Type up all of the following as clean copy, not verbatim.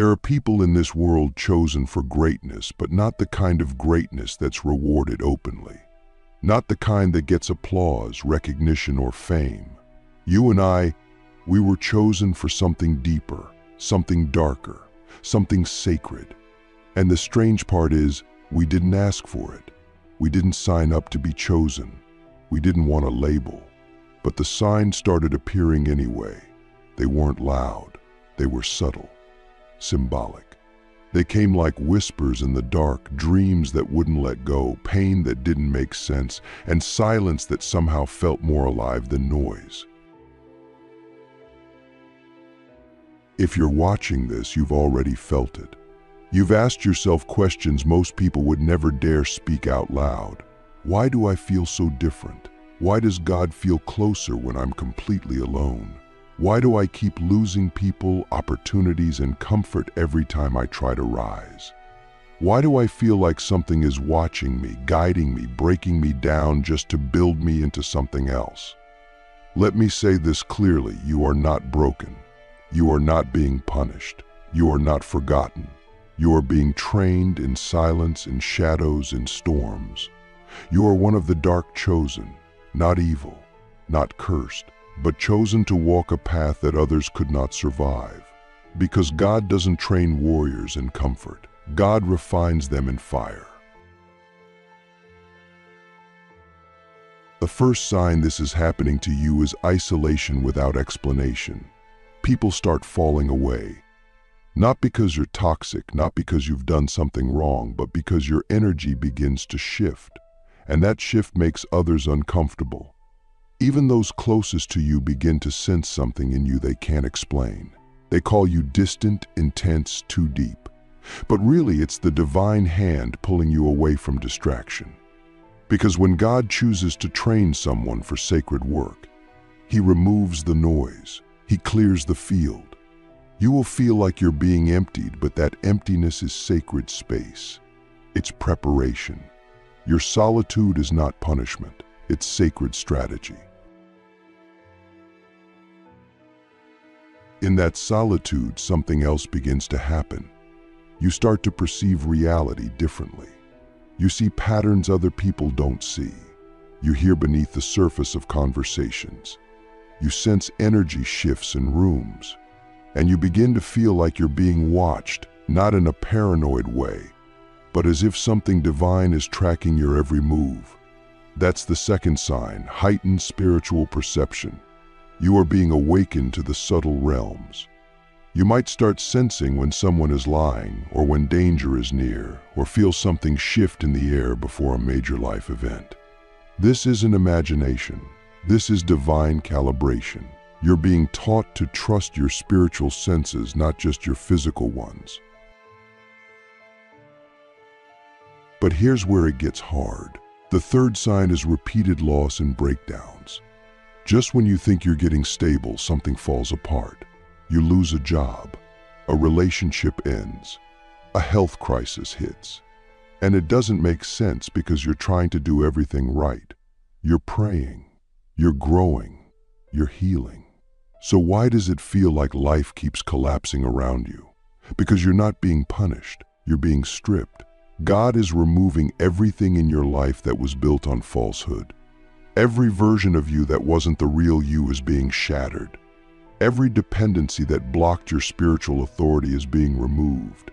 There are people in this world chosen for greatness, but not the kind of greatness that's rewarded openly. Not the kind that gets applause, recognition, or fame. You and I, we were chosen for something deeper, something darker, something sacred. And the strange part is, we didn't ask for it. We didn't sign up to be chosen. We didn't want a label. But the signs started appearing anyway. They weren't loud. They were subtle, symbolic. They came like whispers in the dark, dreams that wouldn't let go, pain that didn't make sense, and silence that somehow felt more alive than noise. If you're watching this, you've already felt it. You've asked yourself questions most people would never dare speak out loud. Why do I feel so different? Why does God feel closer when I'm completely alone? Why do I keep losing people, opportunities, and comfort every time I try to rise? Why do I feel like something is watching me, guiding me, breaking me down just to build me into something else? Let me say this clearly: you are not broken. You are not being punished. You are not forgotten. You are being trained in silence, in shadows, in storms. You are one of the dark chosen, not evil, not cursed, but chosen to walk a path that others could not survive. Because God doesn't train warriors in comfort. God refines them in fire. The first sign this is happening to you is isolation without explanation. People start falling away. Not because you're toxic, not because you've done something wrong, but because your energy begins to shift. And that shift makes others uncomfortable. Even those closest to you begin to sense something in you they can't explain. They call you distant, intense, too deep. But really, it's the divine hand pulling you away from distraction. Because when God chooses to train someone for sacred work, He removes the noise. He clears the field. You will feel like you're being emptied, but that emptiness is sacred space. It's preparation. Your solitude is not punishment. It's sacred strategy. In that solitude, something else begins to happen. You start to perceive reality differently. You see patterns other people don't see. You hear beneath the surface of conversations. You sense energy shifts in rooms, and you begin to feel like you're being watched, not in a paranoid way, but as if something divine is tracking your every move. That's the second sign: heightened spiritual perception. You are being awakened to the subtle realms. You might start sensing when someone is lying, or when danger is near, or feel something shift in the air before a major life event. This isn't imagination. This is divine calibration. You're being taught to trust your spiritual senses, not just your physical ones. But here's where it gets hard. The third sign is repeated loss and breakdowns. Just when you think you're getting stable, something falls apart. You lose a job, a relationship ends, a health crisis hits. And it doesn't make sense because you're trying to do everything right. You're praying. You're growing, you're healing. So why does it feel like life keeps collapsing around you? Because you're not being punished, you're being stripped. God is removing everything in your life that was built on falsehood. Every version of you that wasn't the real you is being shattered. Every dependency that blocked your spiritual authority is being removed.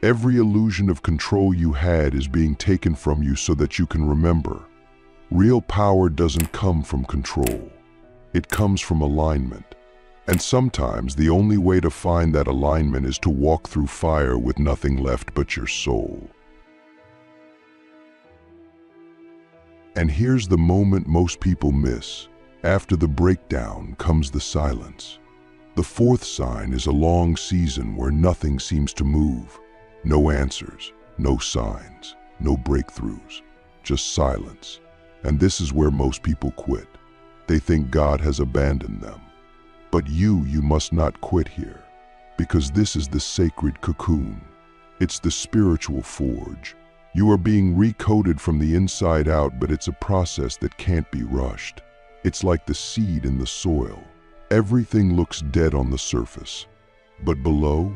Every illusion of control you had is being taken from you so that you can remember. Real power doesn't come from control. It comes from alignment. And sometimes the only way to find that alignment is to walk through fire with nothing left but your soul. And here's the moment most people miss. After the breakdown comes the silence. The fourth sign is a long season where nothing seems to move. No answers, no signs, no breakthroughs, just silence. And this is where most people quit. They think God has abandoned them. But you must not quit here, because this is the sacred cocoon. It's the spiritual forge. You are being recoded from the inside out, but it's a process that can't be rushed. It's like the seed in the soil. Everything looks dead on the surface, but below,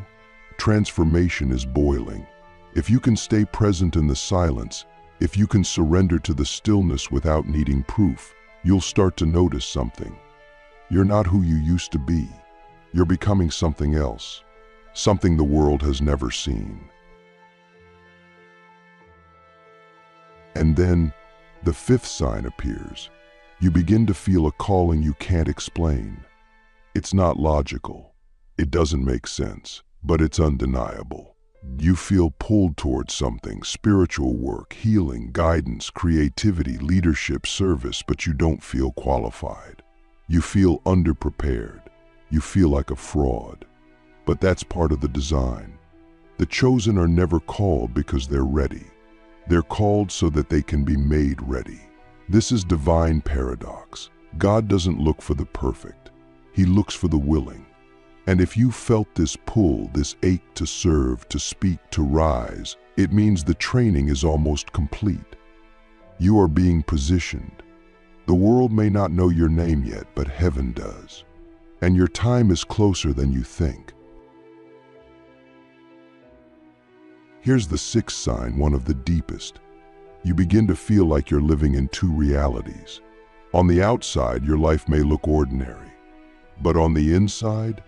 Transformation is boiling. If you can stay present in the silence, if you can surrender to the stillness without needing proof, you'll start to notice something. You're not who you used to be. You're becoming something else, something the world has never seen. And then, the fifth sign appears. You begin to feel a calling you can't explain. It's not logical. It doesn't make sense, but it's undeniable. You feel pulled towards something: spiritual work, healing, guidance, creativity, leadership, service, but you don't feel qualified. You feel underprepared. You feel like a fraud. But that's part of the design. The chosen are never called because they're ready. They're called so that they can be made ready. This is divine paradox. God doesn't look for the perfect. He looks for the willing. And if you felt this pull, this ache to serve, to speak, to rise, it means the training is almost complete. You are being positioned. The world may not know your name yet, but heaven does. And your time is closer than you think. Here's the sixth sign, one of the deepest. You begin to feel like you're living in two realities. On the outside, your life may look ordinary, but on the inside,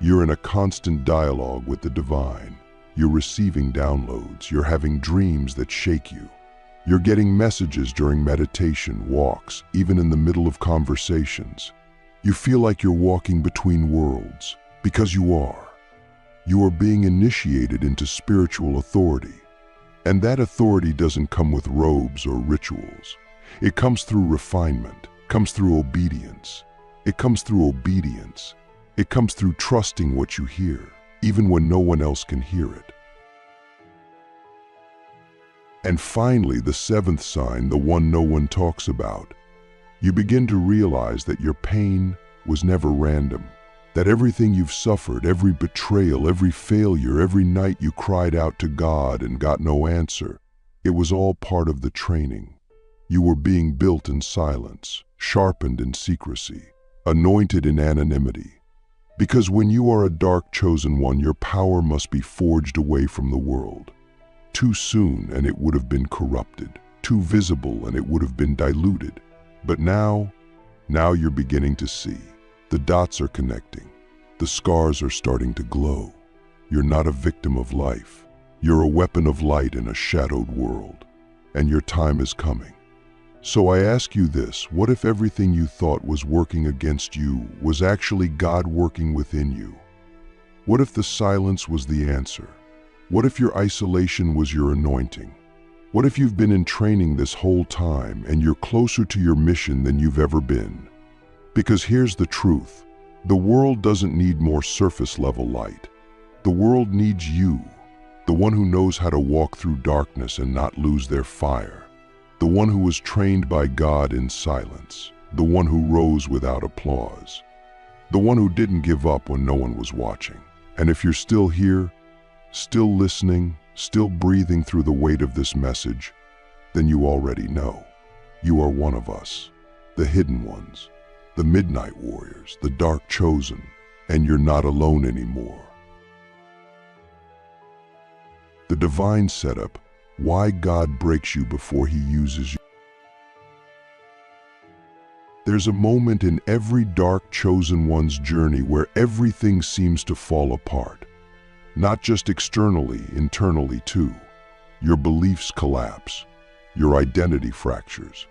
you're in a constant dialogue with the divine. You're receiving downloads. You're having dreams that shake you. You're getting messages during meditation, walks, even in the middle of conversations. You feel like you're walking between worlds, because you are. You are being initiated into spiritual authority. And that authority doesn't come with robes or rituals. It comes through refinement, comes through obedience. It comes through obedience. It comes through trusting what you hear, even when no one else can hear it. And finally, the seventh sign, the one no one talks about. You begin to realize that your pain was never random, that everything you've suffered, every betrayal, every failure, every night you cried out to God and got no answer, it was all part of the training. You were being built in silence, sharpened in secrecy, anointed in anonymity. Because when you are a dark chosen one, your power must be forged away from the world. Too soon and it would have been corrupted. Too visible and it would have been diluted. But now you're beginning to see. The dots are connecting. The scars are starting to glow. You're not a victim of life. You're a weapon of light in a shadowed world. And your time is coming. So I ask you this: what if everything you thought was working against you was actually God working within you? What if the silence was the answer? What if your isolation was your anointing? What if you've been in training this whole time and you're closer to your mission than you've ever been? Because here's the truth. The world doesn't need more surface level light. The world needs you, the one who knows how to walk through darkness and not lose their fire. The one who was trained by God in silence, the one who rose without applause, the one who didn't give up when no one was watching. And if you're still here, still listening, still breathing through the weight of this message, then you already know. You are one of us, the hidden ones, the midnight warriors, the dark chosen, and you're not alone anymore. The divine setup. Why God breaks you before He uses you. There's a moment in every dark chosen one's journey where everything seems to fall apart. Not just externally, internally too. Your beliefs collapse. Your identity fractures.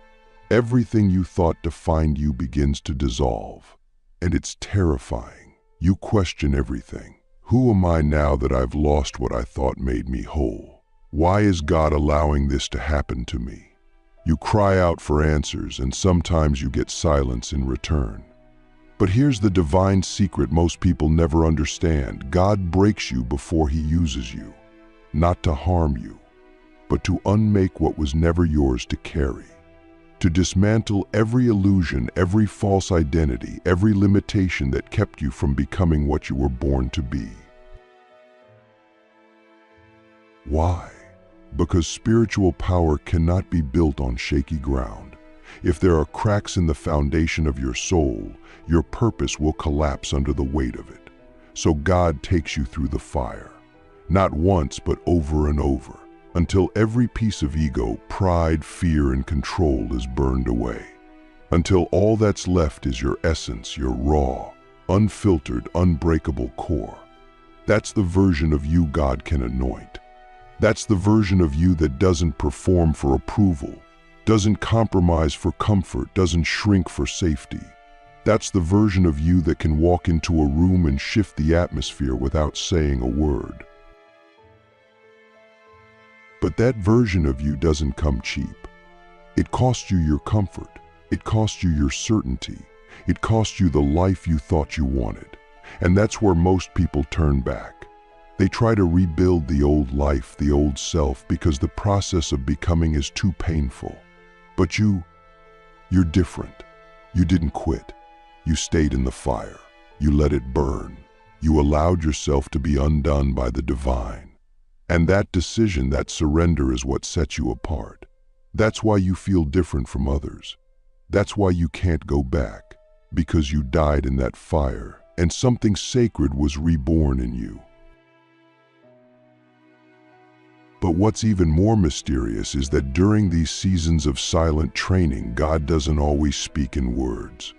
Everything you thought defined you begins to dissolve. And it's terrifying. You question everything. Who am I now that I've lost what I thought made me whole? Why is God allowing this to happen to me? You cry out for answers, and sometimes you get silence in return. But here's the divine secret most people never understand. God breaks you before He uses you, not to harm you, but to unmake what was never yours to carry, to dismantle every illusion, every false identity, every limitation that kept you from becoming what you were born to be. Why? Because spiritual power cannot be built on shaky ground. If there are cracks in the foundation of your soul, your purpose will collapse under the weight of it. So God takes you through the fire. Not once, but over and over, until every piece of ego, pride, fear, and control is burned away. Until all that's left is your essence, your raw, unfiltered, unbreakable core. That's the version of you God can anoint. That's the version of you that doesn't perform for approval, doesn't compromise for comfort, doesn't shrink for safety. That's the version of you that can walk into a room and shift the atmosphere without saying a word. But that version of you doesn't come cheap. It costs you your comfort. It costs you your certainty. It costs you the life you thought you wanted. And that's where most people turn back. They try to rebuild the old life, the old self, because the process of becoming is too painful. But you're different. You didn't quit. You stayed in the fire. You let it burn. You allowed yourself to be undone by the divine. And that decision, that surrender, is what sets you apart. That's why you feel different from others. That's why you can't go back, because you died in that fire, and something sacred was reborn in you. But what's even more mysterious is that during these seasons of silent training, God doesn't always speak in words.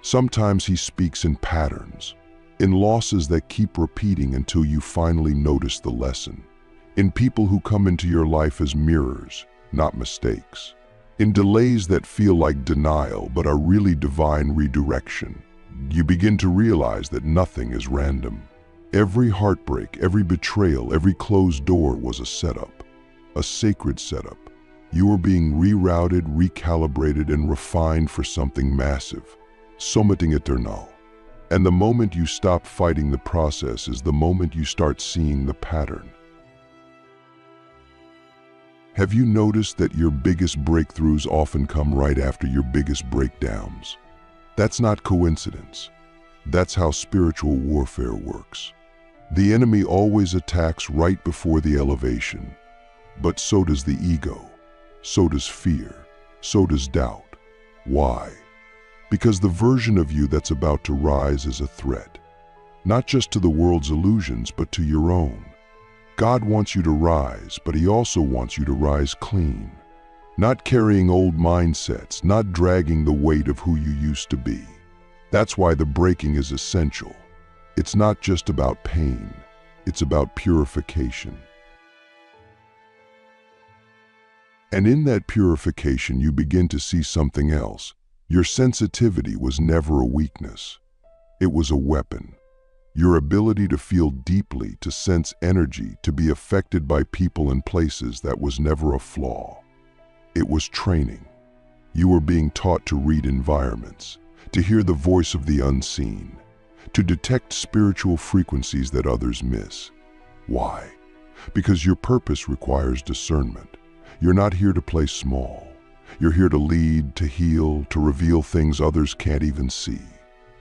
Sometimes He speaks in patterns, in losses that keep repeating until you finally notice the lesson, in people who come into your life as mirrors, not mistakes, in delays that feel like denial but are really divine redirection. You begin to realize that nothing is random. Every heartbreak, every betrayal, every closed door was a setup, a sacred setup. You are being rerouted, recalibrated, and refined for something massive, something eternal. And the moment you stop fighting the process is the moment you start seeing the pattern. Have you noticed that your biggest breakthroughs often come right after your biggest breakdowns? That's not coincidence. That's how spiritual warfare works. The enemy always attacks right before the elevation. But so does the ego. So does fear. So does doubt. Why? Because the version of you that's about to rise is a threat. Not just to the world's illusions, but to your own. God wants you to rise, but He also wants you to rise clean. Not carrying old mindsets, not dragging the weight of who you used to be. That's why the breaking is essential. It's not just about pain, it's about purification. And in that purification, you begin to see something else. Your sensitivity was never a weakness. It was a weapon. Your ability to feel deeply, to sense energy, to be affected by people and places, that was never a flaw. It was training. You were being taught to read environments, to hear the voice of the unseen, to detect spiritual frequencies that others miss. Why? Because your purpose requires discernment. You're not here to play small. You're here to lead, to heal, to reveal things others can't even see.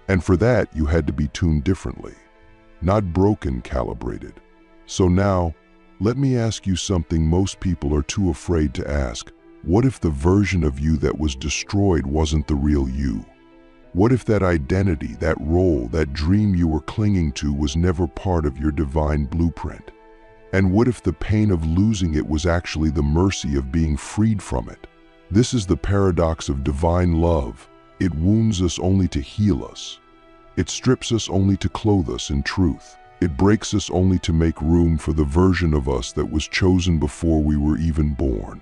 And for that, you had to be tuned differently, not broken, calibrated. So now, let me ask you something most people are too afraid to ask. What if the version of you that was destroyed wasn't the real you? What if that identity, that role, that dream you were clinging to was never part of your divine blueprint? And what if the pain of losing it was actually the mercy of being freed from it? This is the paradox of divine love. It wounds us only to heal us. It strips us only to clothe us in truth. It breaks us only to make room for the version of us that was chosen before we were even born.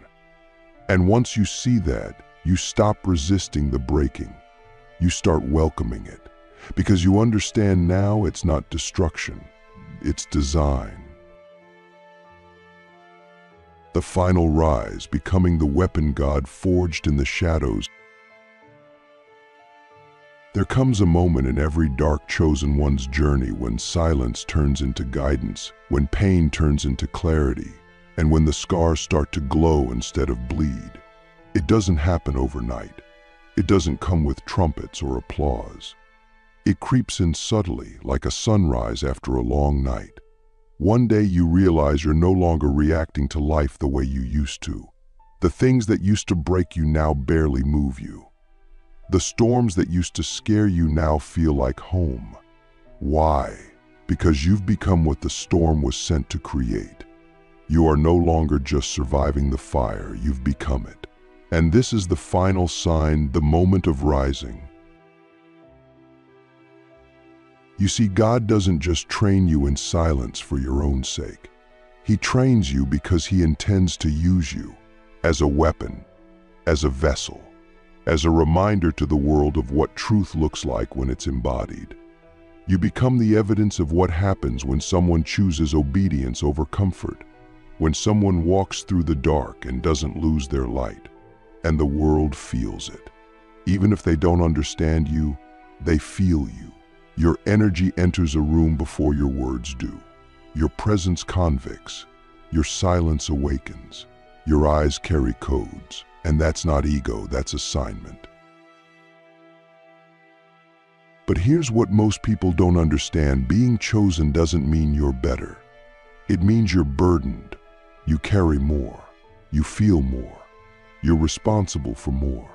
And once you see that, you stop resisting the breaking. You start welcoming it, because you understand now it's not destruction, it's design. The final rise, becoming the weapon God forged in the shadows. There comes a moment in every dark chosen one's journey when silence turns into guidance, when pain turns into clarity, and when the scars start to glow instead of bleed. It doesn't happen overnight. It doesn't come with trumpets or applause. It creeps in subtly, like a sunrise after a long night. One day you realize you're no longer reacting to life the way you used to. The things that used to break you now barely move you. The storms that used to scare you now feel like home. Why? because you've become what the storm was sent to create. You are no longer just surviving the fire, you've become it. And this is the final sign, the moment of rising. You see, God doesn't just train you in silence for your own sake. He trains you because He intends to use you as a weapon, as a vessel, as a reminder to the world of what truth looks like when it's embodied. You become the evidence of what happens when someone chooses obedience over comfort, when someone walks through the dark and doesn't lose their light, and the world feels it. Even if they don't understand you, they feel you. Your energy enters a room before your words do. Your presence convicts. Your silence awakens. Your eyes carry codes. And that's not ego, that's assignment. But here's what most people don't understand. Being chosen doesn't mean you're better. It means you're burdened. You carry more. You feel more. You're responsible for more.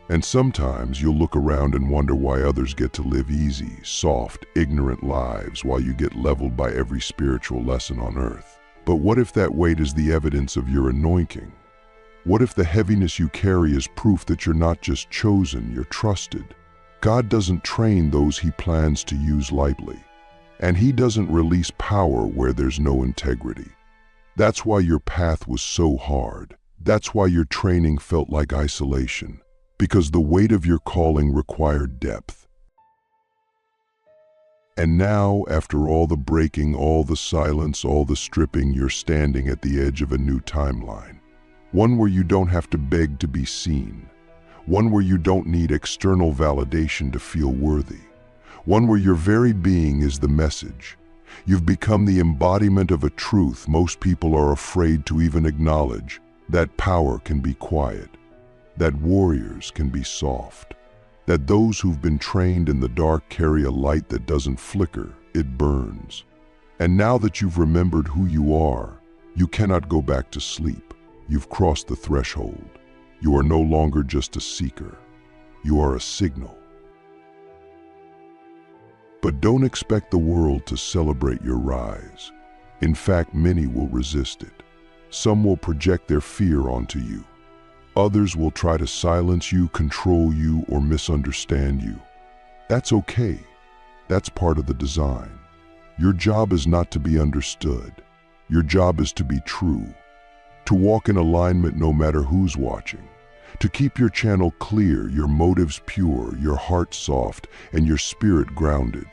And sometimes you'll look around and wonder why others get to live easy, soft, ignorant lives while you get leveled by every spiritual lesson on earth. But what if that weight is the evidence of your anointing? What if the heaviness you carry is proof that you're not just chosen, you're trusted? God doesn't train those He plans to use lightly. And He doesn't release power where there's no integrity. That's why your path was so hard. That's why your training felt like isolation. Because the weight of your calling required depth. And now, after all the breaking, all the silence, all the stripping, you're standing at the edge of a new timeline. One where you don't have to beg to be seen. One where you don't need external validation to feel worthy. One where your very being is the message. You've become the embodiment of a truth most people are afraid to even acknowledge, that power can be quiet. That warriors can be soft, that those who've been trained in the dark carry a light that doesn't flicker, it burns. And now that you've remembered who you are, you cannot go back to sleep. You've crossed the threshold. You are no longer just a seeker. You are a signal. But don't expect the world to celebrate your rise. In fact, many will resist it. Some will project their fear onto you. Others will try to silence you, control you, or misunderstand you. That's okay. That's part of the design. Your job is not to be understood. Your job is to be true. To walk in alignment no matter who's watching. To keep your channel clear, your motives pure, your heart soft, and your spirit grounded.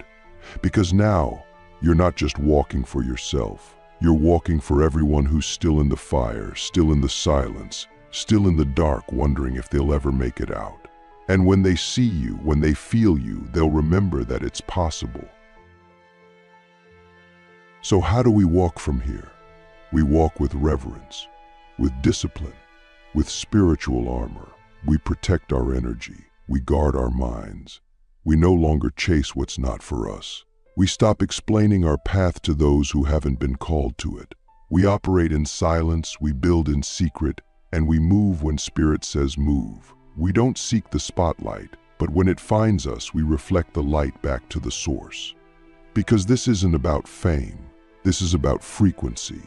Because now, you're not just walking for yourself. You're walking for everyone who's still in the fire, still in the silence, still in the dark, wondering if they'll ever make it out. And when they see you, when they feel you, they'll remember that it's possible. So how do we walk from here? We walk with reverence, with discipline, with spiritual armor. We protect our energy. We guard our minds. We no longer chase what's not for us. We stop explaining our path to those who haven't been called to it. We operate in silence, we build in secret, and we move when Spirit says move. We don't seek the spotlight, but when it finds us, we reflect the light back to the source. Because this isn't about fame, this is about frequency,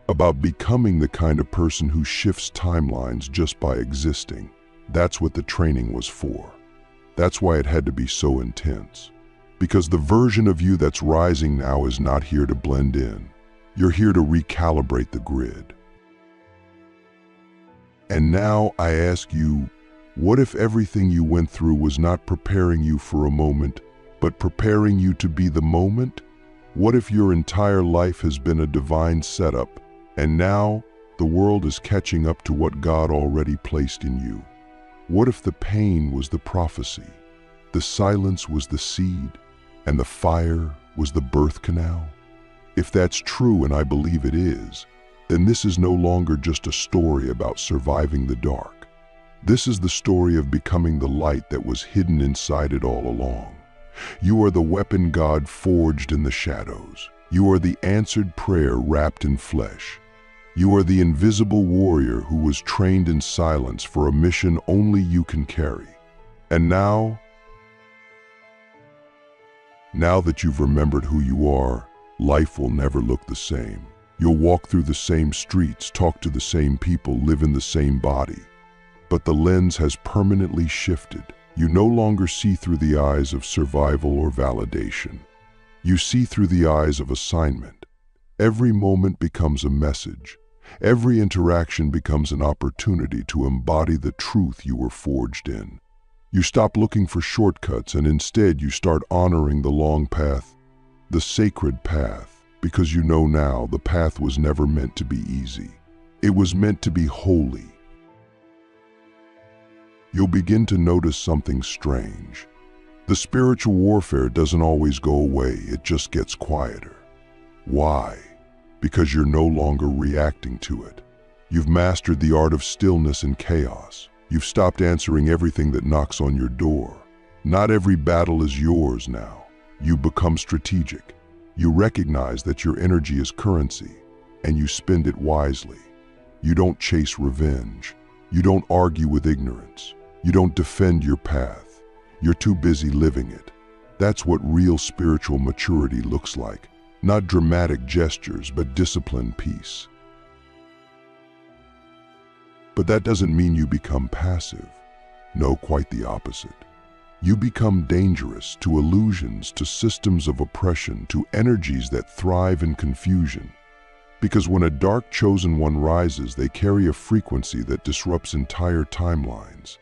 about becoming the kind of person who shifts timelines just by existing. That's what the training was for. That's why it had to be so intense. Because the version of you that's rising now is not here to blend in. You're here to recalibrate the grid. And now I ask you, what if everything you went through was not preparing you for a moment, but preparing you to be the moment? What if your entire life has been a divine setup, and now the world is catching up to what God already placed in you? What if the pain was the prophecy, the silence was the seed, and the fire was the birth canal? If that's true, and I believe it is, then this is no longer just a story about surviving the dark. This is the story of becoming the light that was hidden inside it all along. You are the weapon God forged in the shadows. You are the answered prayer wrapped in flesh. You are the invisible warrior who was trained in silence for a mission only you can carry. And now, Now that you've remembered who you are, life will never look the same. You'll walk through the same streets, talk to the same people, live in the same body. But the lens has permanently shifted. You no longer see through the eyes of survival or validation. You see through the eyes of assignment. Every moment becomes a message. Every interaction becomes an opportunity to embody the truth you were forged in. You stop looking for shortcuts and instead you start honoring the long path, the sacred path, because you know now the path was never meant to be easy. It was meant to be holy. You'll begin to notice something strange. The spiritual warfare doesn't always go away, it just gets quieter. Why? Because you're no longer reacting to it. You've mastered the art of stillness in chaos. You've stopped answering everything that knocks on your door. Not every battle is yours now. You become strategic. You recognize that your energy is currency, and you spend it wisely. You don't chase revenge. You don't argue with ignorance. You don't defend your path. You're too busy living it. That's what real spiritual maturity looks like. Not dramatic gestures, but disciplined peace. But that doesn't mean you become passive. No, quite the opposite. You become dangerous to illusions, to systems of oppression, to energies that thrive in confusion. Because when a dark chosen one rises, they carry a frequency that disrupts entire timelines.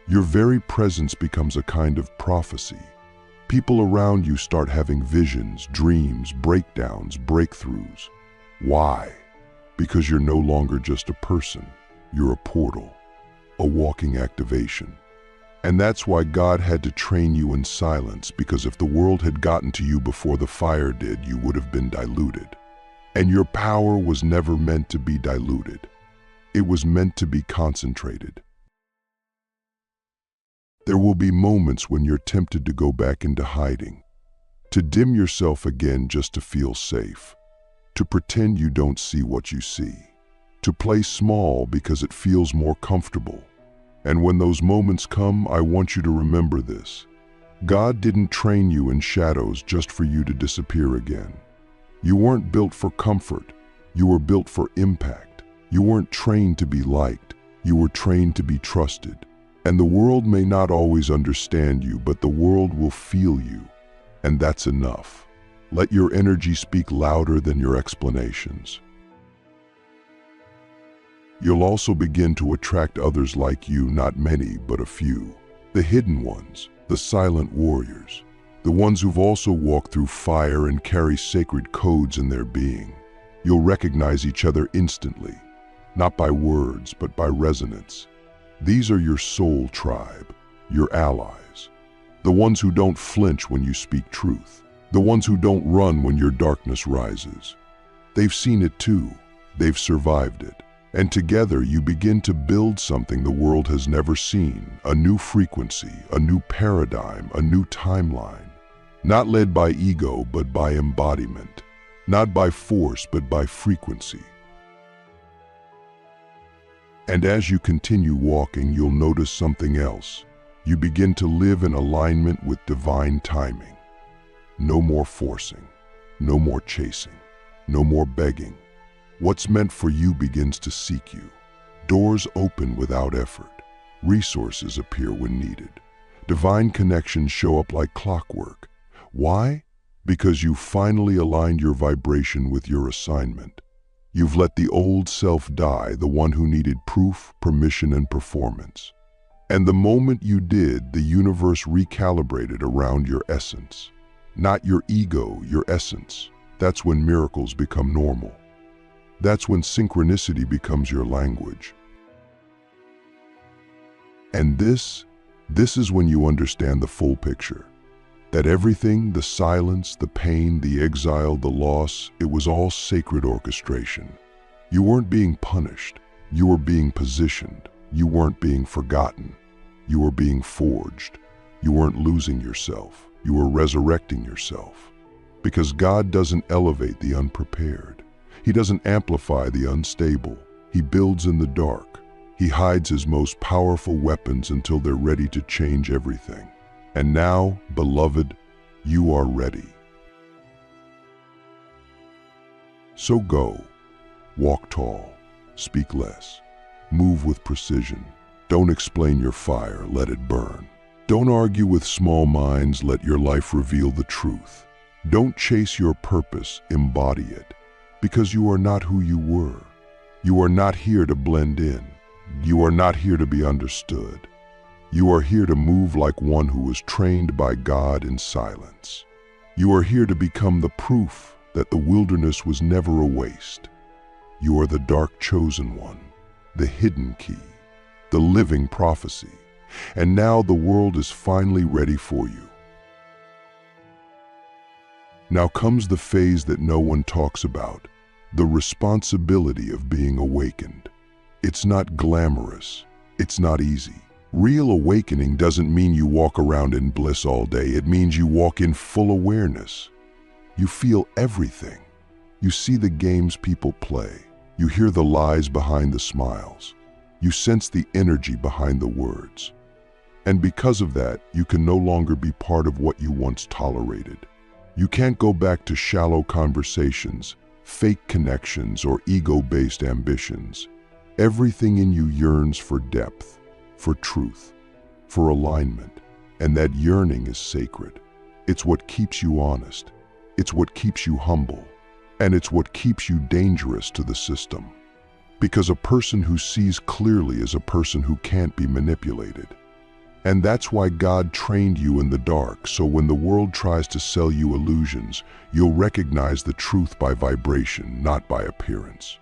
Your very presence becomes a kind of prophecy. People around you start having visions, dreams, breakdowns, breakthroughs. Why? Because you're no longer just a person. You're a portal, a walking activation. And that's why God had to train you in silence, because if the world had gotten to you before the fire did, you would have been diluted. And your power was never meant to be diluted. It was meant to be concentrated. There will be moments when you're tempted to go back into hiding, to dim yourself again just to feel safe, to pretend you don't see what you see, to play small because it feels more comfortable. And when those moments come, I want you to remember this. God didn't train you in shadows just for you to disappear again. You weren't built for comfort. You were built for impact. You weren't trained to be liked. You were trained to be trusted. And the world may not always understand you, but the world will feel you. And that's enough. Let your energy speak louder than your explanations. You'll also begin to attract others like you, not many, but a few. The hidden ones, the silent warriors, the ones who've also walked through fire and carry sacred codes in their being. You'll recognize each other instantly, not by words, but by resonance. These are your soul tribe, your allies, the ones who don't flinch when you speak truth, the ones who don't run when your darkness rises. They've seen it too, they've survived it, and together you begin to build something the world has never seen, a new frequency, a new paradigm, a new timeline, not led by ego but by embodiment, not by force but by frequency. And as you continue walking, you'll notice something else. You begin to live in alignment with divine timing. No more forcing, no more chasing, no more begging. What's meant for you begins to seek you. Doors open without effort. Resources appear when needed. Divine connections show up like clockwork. Why? Because you finally aligned your vibration with your assignment. You've let the old self die, the one who needed proof, permission, and performance. And the moment you did, the universe recalibrated around your essence. Not your ego, your essence. That's when miracles become normal. That's when synchronicity becomes your language. And this is when you understand the full picture. That everything, the silence, the pain, the exile, the loss, it was all sacred orchestration. You weren't being punished. You were being positioned. You weren't being forgotten. You were being forged. You weren't losing yourself. You were resurrecting yourself. Because God doesn't elevate the unprepared. He doesn't amplify the unstable. He builds in the dark. He hides his most powerful weapons until they're ready to change everything. And now, beloved, You are ready. So go. Walk tall. Speak less. Move with precision. Don't explain your fire, let it burn. Don't argue with small minds, let your life reveal the truth. Don't chase your purpose, embody it. Because you are not who you were. You are not here to blend in. You are not here to be understood. You are here to move like one who was trained by God in silence. You are here to become the proof that the wilderness was never a waste. You are the dark chosen one, the hidden key, the living prophecy, and now the world is finally ready for you. Now comes the phase that no one talks about, the responsibility of being awakened. It's not glamorous, it's not easy. Real awakening doesn't mean you walk around in bliss all day, it means you walk in full awareness. You feel everything. You see the games people play. You hear the lies behind the smiles. You sense the energy behind the words. And because of that, you can no longer be part of what you once tolerated. You can't go back to shallow conversations, fake connections, or ego-based ambitions. Everything in you yearns for depth, for truth, for alignment, and that yearning is sacred. It's what keeps you honest. It's what keeps you humble. And it's what keeps you dangerous to the system. Because a person who sees clearly is a person who can't be manipulated. And that's why God trained you in the dark, so when the world tries to sell you illusions, you'll recognize the truth by vibration, not by appearance.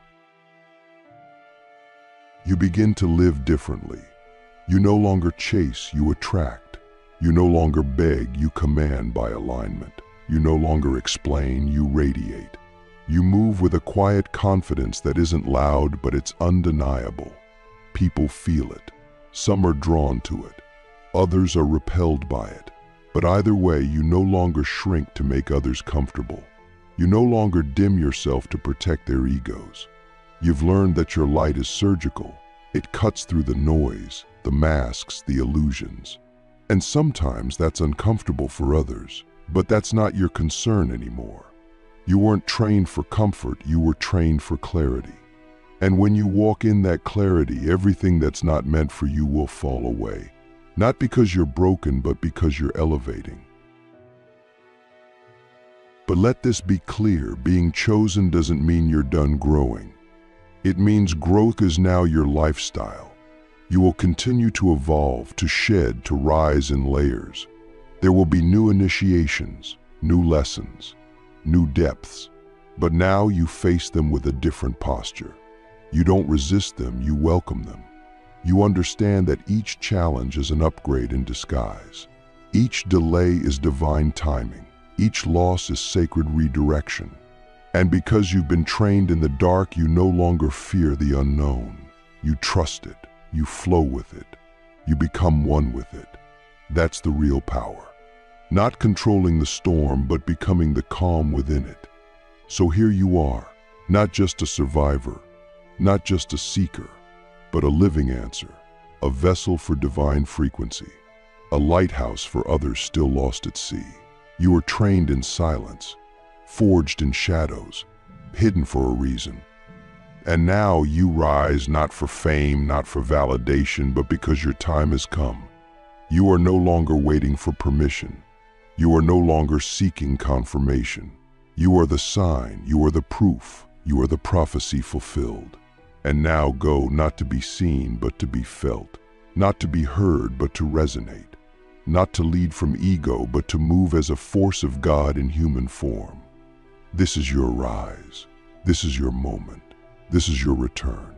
You begin to live differently. You no longer chase, you attract. You no longer beg, you command by alignment. You no longer explain, you radiate. You move with a quiet confidence that isn't loud, but it's undeniable. People feel it. Some are drawn to it. Others are repelled by it. But either way, you no longer shrink to make others comfortable. You no longer dim yourself to protect their egos. You've learned that your light is surgical. It cuts through the noise, the masks, the illusions. And sometimes that's uncomfortable for others, but that's not your concern anymore. You weren't trained for comfort, you were trained for clarity. And when you walk in that clarity, everything that's not meant for you will fall away. Not because you're broken, but because you're elevating. But let this be clear, being chosen doesn't mean you're done growing. It means growth is now your lifestyle. You will continue to evolve, to shed, to rise in layers. There will be new initiations, new lessons, new depths, but now you face them with a different posture. You don't resist them, you welcome them. You understand that each challenge is an upgrade in disguise. Each delay is divine timing. Each loss is sacred redirection. And because you've been trained in the dark, you no longer fear the unknown. You trust it. You flow with it. You become one with it. That's the real power. Not controlling the storm, but becoming the calm within it. So here you are, not just a survivor, not just a seeker, but a living answer, a vessel for divine frequency, a lighthouse for others still lost at sea. You were trained in silence, forged in shadows, hidden for a reason. And now you rise not for fame, not for validation, but because your time has come. You are no longer waiting for permission. You are no longer seeking confirmation. You are the sign, you are the proof, you are the prophecy fulfilled. And now go not to be seen, but to be felt. Not to be heard, but to resonate. Not to lead from ego, but to move as a force of God in human form. This is your rise. This is your moment. This is your return.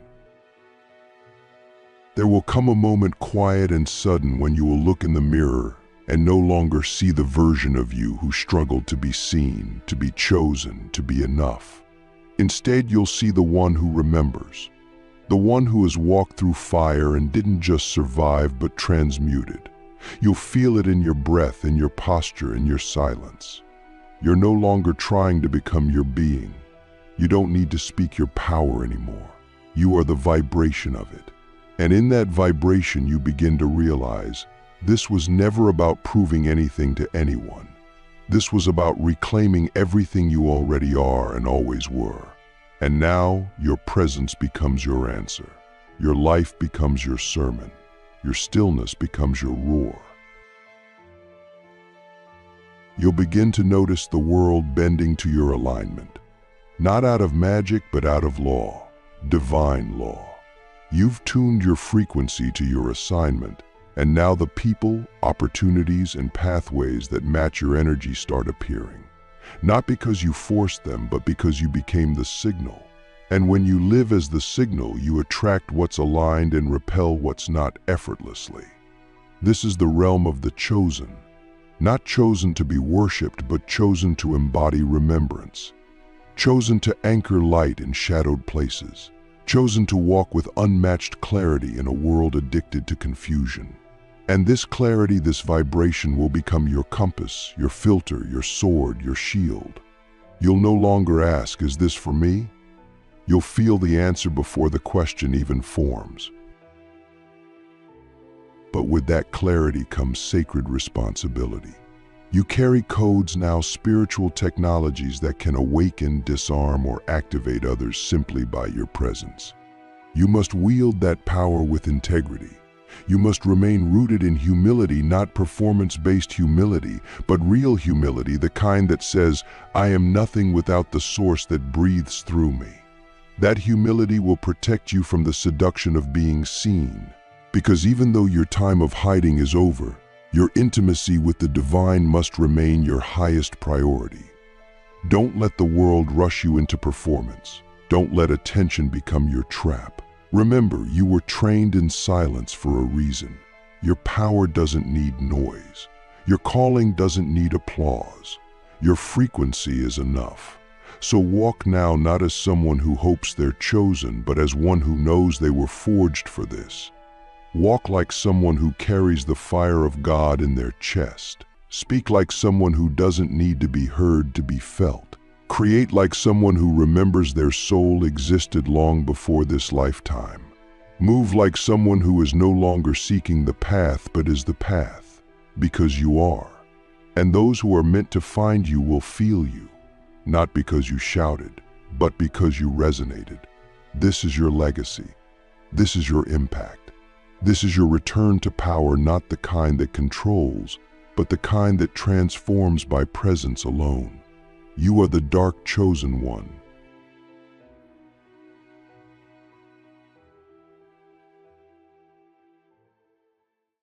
There will come a moment quiet and sudden when you will look in the mirror and no longer see the version of you who struggled to be seen, to be chosen, to be enough. Instead, you'll see the one who remembers, the one who has walked through fire and didn't just survive but transmuted. You'll feel it in your breath, in your posture, in your silence. You're no longer trying to become your being. You don't need to speak your power anymore. You are the vibration of it. And in that vibration, you begin to realize this was never about proving anything to anyone. This was about reclaiming everything you already are and always were. And now, your presence becomes your answer. Your life becomes your sermon. Your stillness becomes your roar. You'll begin to notice the world bending to your alignment. Not out of magic, but out of law, divine law. You've tuned your frequency to your assignment, and now the people, opportunities, and pathways that match your energy start appearing. Not because you forced them, but because you became the signal. And when you live as the signal, you attract what's aligned and repel what's not effortlessly. This is the realm of the chosen. Not chosen to be worshipped, but chosen to embody remembrance. Chosen to anchor light in shadowed places. Chosen to walk with unmatched clarity in a world addicted to confusion. And this clarity, this vibration will become your compass, your filter, your sword, your shield. You'll no longer ask, "Is this for me?" You'll feel the answer before the question even forms. But with that clarity comes sacred responsibility. You carry codes now, spiritual technologies that can awaken, disarm, or activate others simply by your presence. You must wield that power with integrity. You must remain rooted in humility, not performance-based humility, but real humility, the kind that says, "I am nothing without the source that breathes through me." That humility will protect you from the seduction of being seen. Because even though your time of hiding is over, your intimacy with the divine must remain your highest priority. Don't let the world rush you into performance. Don't let attention become your trap. Remember, you were trained in silence for a reason. Your power doesn't need noise. Your calling doesn't need applause. Your frequency is enough. So walk now not as someone who hopes they're chosen, but as one who knows they were forged for this. Walk like someone who carries the fire of God in their chest. Speak like someone who doesn't need to be heard to be felt. Create like someone who remembers their soul existed long before this lifetime. Move like someone who is no longer seeking the path but is the path, because you are. And those who are meant to find you will feel you, not because you shouted, but because you resonated. This is your legacy. This is your impact. This is your return to power, not the kind that controls, but the kind that transforms by presence alone. You are the dark chosen one,